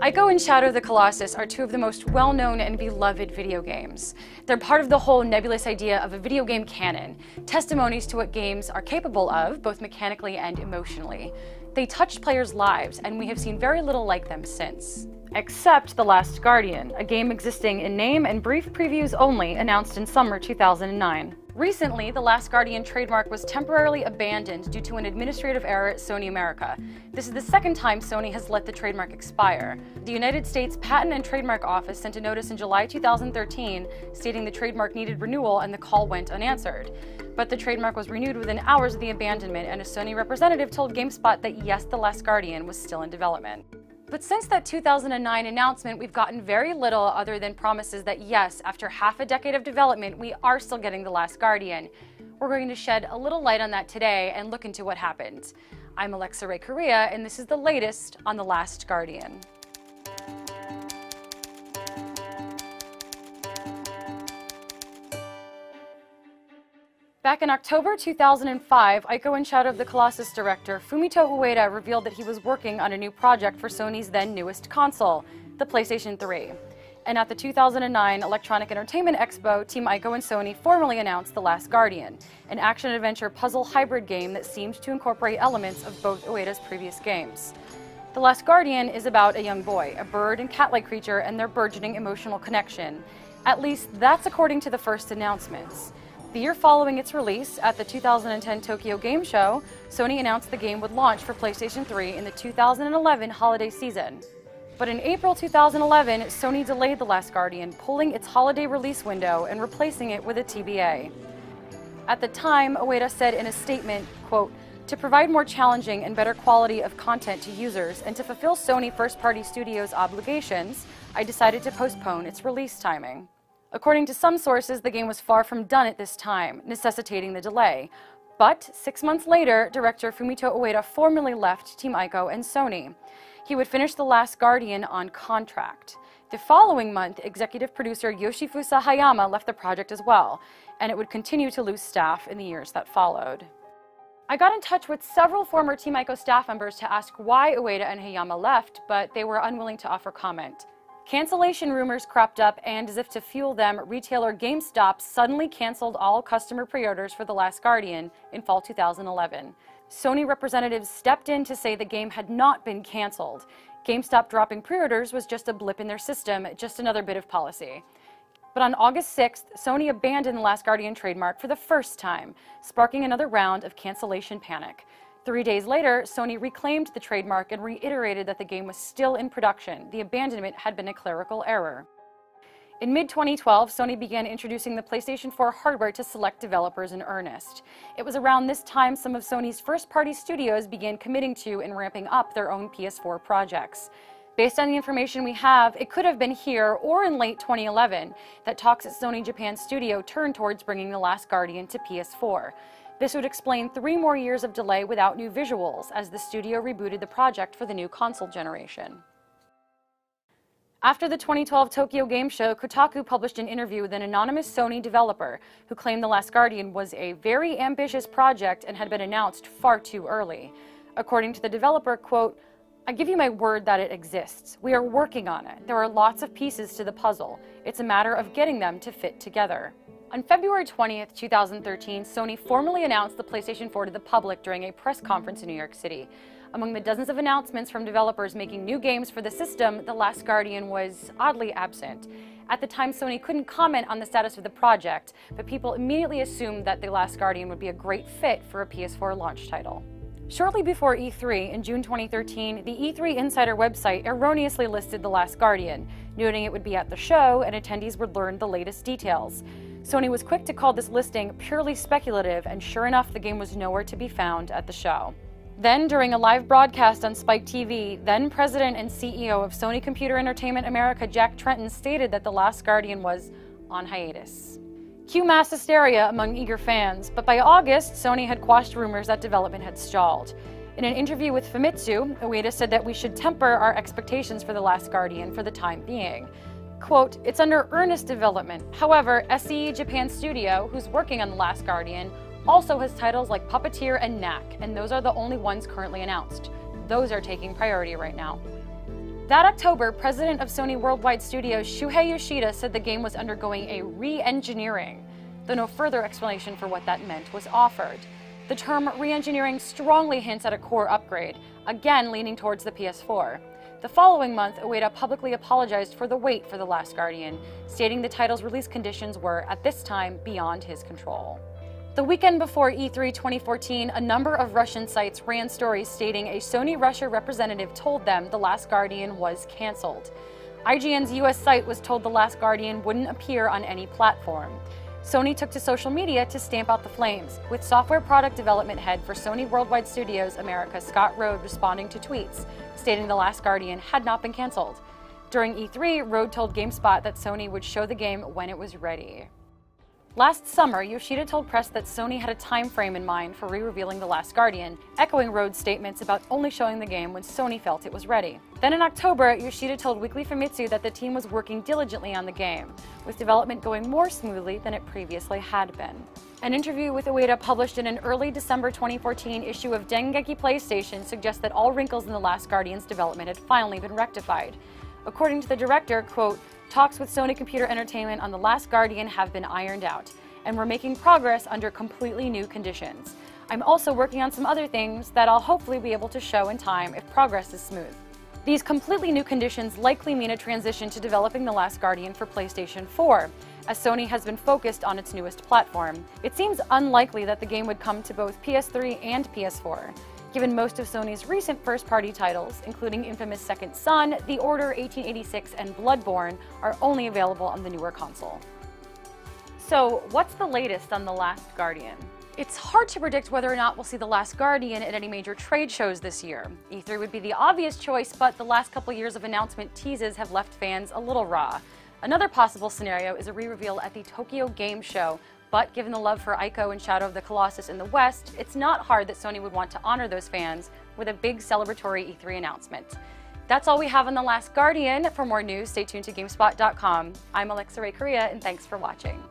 Ico and Shadow of the Colossus are two of the most well-known and beloved video games. They're part of the whole nebulous idea of a video game canon, testimonies to what games are capable of, both mechanically and emotionally. They touched players' lives, and we have seen very little like them since. Except The Last Guardian, a game existing in name and brief previews only, announced in summer 2009. Recently, the Last Guardian trademark was temporarily abandoned due to an administrative error at Sony America. This is the second time Sony has let the trademark expire. The United States Patent and Trademark Office sent a notice in July 2013 stating the trademark needed renewal and the call went unanswered. But the trademark was renewed within hours of the abandonment, and a Sony representative told GameSpot that yes, The Last Guardian was still in development. But since that 2009 announcement, we've gotten very little other than promises that yes, after half a decade of development, we are still getting The Last Guardian. We're going to shed a little light on that today and look into what happened. I'm Alexa Ray Correa, and this is the latest on The Last Guardian. Back in October 2005, Ico and Shadow of the Colossus director Fumito Ueda revealed that he was working on a new project for Sony's then newest console, the PlayStation 3. And at the 2009 Electronic Entertainment Expo, Team Ico and Sony formally announced The Last Guardian, an action-adventure puzzle hybrid game that seemed to incorporate elements of both Ueda's previous games. The Last Guardian is about a young boy, a bird and cat-like creature, and their burgeoning emotional connection. At least that's according to the first announcements. The year following its release, at the 2010 Tokyo Game Show, Sony announced the game would launch for PlayStation 3 in the 2011 holiday season. But in April 2011, Sony delayed The Last Guardian, pulling its holiday release window and replacing it with a TBA. At the time, Ueda said in a statement, quote, "To provide more challenging and better quality of content to users and to fulfill Sony first-party studios' obligations, I decided to postpone its release timing." According to some sources, the game was far from done at this time, necessitating the delay. But 6 months later, director Fumito Ueda formally left Team Ico and Sony. He would finish The Last Guardian on contract. The following month, executive producer Yoshifusa Hayama left the project as well, and it would continue to lose staff in the years that followed. I got in touch with several former Team Ico staff members to ask why Ueda and Hayama left, but they were unwilling to offer comment. Cancellation rumors cropped up, and as if to fuel them, retailer GameStop suddenly canceled all customer pre-orders for The Last Guardian in fall 2011. Sony representatives stepped in to say the game had not been canceled. GameStop dropping pre-orders was just a blip in their system, just another bit of policy. But on August 6th, Sony abandoned The Last Guardian trademark for the first time, sparking another round of cancellation panic. 3 days later, Sony reclaimed the trademark and reiterated that the game was still in production. The abandonment had been a clerical error. In mid-2012, Sony began introducing the PlayStation 4 hardware to select developers in earnest. It was around this time some of Sony's first-party studios began committing to and ramping up their own PS4 projects. Based on the information we have, it could have been here or in late 2011 that talks at Sony Japan studio turned towards bringing The Last Guardian to PS4. This would explain 3 more years of delay without new visuals, as the studio rebooted the project for the new console generation. After the 2012 Tokyo Game Show, Kotaku published an interview with an anonymous Sony developer who claimed The Last Guardian was a very ambitious project and had been announced far too early. According to the developer, quote, "I give you my word that it exists. We are working on it. There are lots of pieces to the puzzle. It's a matter of getting them to fit together." On February 20th, 2013, Sony formally announced the PlayStation 4 to the public during a press conference in New York City. Among the dozens of announcements from developers making new games for the system, The Last Guardian was oddly absent. At the time, Sony couldn't comment on the status of the project, but people immediately assumed that The Last Guardian would be a great fit for a PS4 launch title. Shortly before E3, in June 2013, the E3 Insider website erroneously listed The Last Guardian, noting it would be at the show and attendees would learn the latest details. Sony was quick to call this listing purely speculative, and sure enough, the game was nowhere to be found at the show. Then, during a live broadcast on Spike TV, then President and CEO of Sony Computer Entertainment America, Jack Tretton, stated that The Last Guardian was on hiatus. Cue mass hysteria among eager fans, but by August, Sony had quashed rumors that development had stalled. In an interview with Famitsu, Ueda said that we should temper our expectations for The Last Guardian for the time being. Quote, "It's under earnest development. However, SCE Japan Studio, who's working on The Last Guardian, also has titles like Puppeteer and Knack, and those are the only ones currently announced. Those are taking priority right now." That October, president of Sony Worldwide Studios Shuhei Yoshida said the game was undergoing a re-engineering, though no further explanation for what that meant was offered. The term re-engineering strongly hints at a core upgrade, again leaning towards the PS4. The following month, Ueda publicly apologized for the wait for The Last Guardian, stating the title's release conditions were, at this time, beyond his control. The weekend before E3 2014, a number of Russian sites ran stories stating a Sony Russia representative told them The Last Guardian was cancelled. IGN's US site was told The Last Guardian wouldn't appear on any platform. Sony took to social media to stamp out the flames, with software product development head for Sony Worldwide Studios America Scott Rode responding to tweets, stating The Last Guardian had not been cancelled. During E3, Rode told GaySpot that Sony would show the game when it was ready. Last summer, Yoshida told press that Sony had a time frame in mind for re-revealing The Last Guardian, echoing Rhode's statements about only showing the game when Sony felt it was ready. Then in October, Yoshida told Weekly Famitsu that the team was working diligently on the game, with development going more smoothly than it previously had been. An interview with Ueda published in an early December 2014 issue of Dengeki PlayStation suggests that all wrinkles in The Last Guardian's development had finally been rectified. According to the director, quote, "Talks with Sony Computer Entertainment on The Last Guardian have been ironed out, and we're making progress under completely new conditions. I'm also working on some other things that I'll hopefully be able to show in time if progress is smooth." These completely new conditions likely mean a transition to developing The Last Guardian for PlayStation 4, as Sony has been focused on its newest platform. It seems unlikely that the game would come to both PS3 and PS4, given most of Sony's recent first-party titles, including infamous Second Son, The Order 1886, and Bloodborne, are only available on the newer console. So, what's the latest on The Last Guardian? It's hard to predict whether or not we'll see The Last Guardian at any major trade shows this year. E3 would be the obvious choice, but the last couple years of announcement teases have left fans a little raw. Another possible scenario is a re-reveal at the Tokyo Game Show, but given the love for Ico and Shadow of the Colossus in the West, it's not hard that Sony would want to honor those fans with a big celebratory E3 announcement. That's all we have on The Last Guardian. For more news, stay tuned to GameSpot.com. I'm Alexa Ray Correa, and thanks for watching.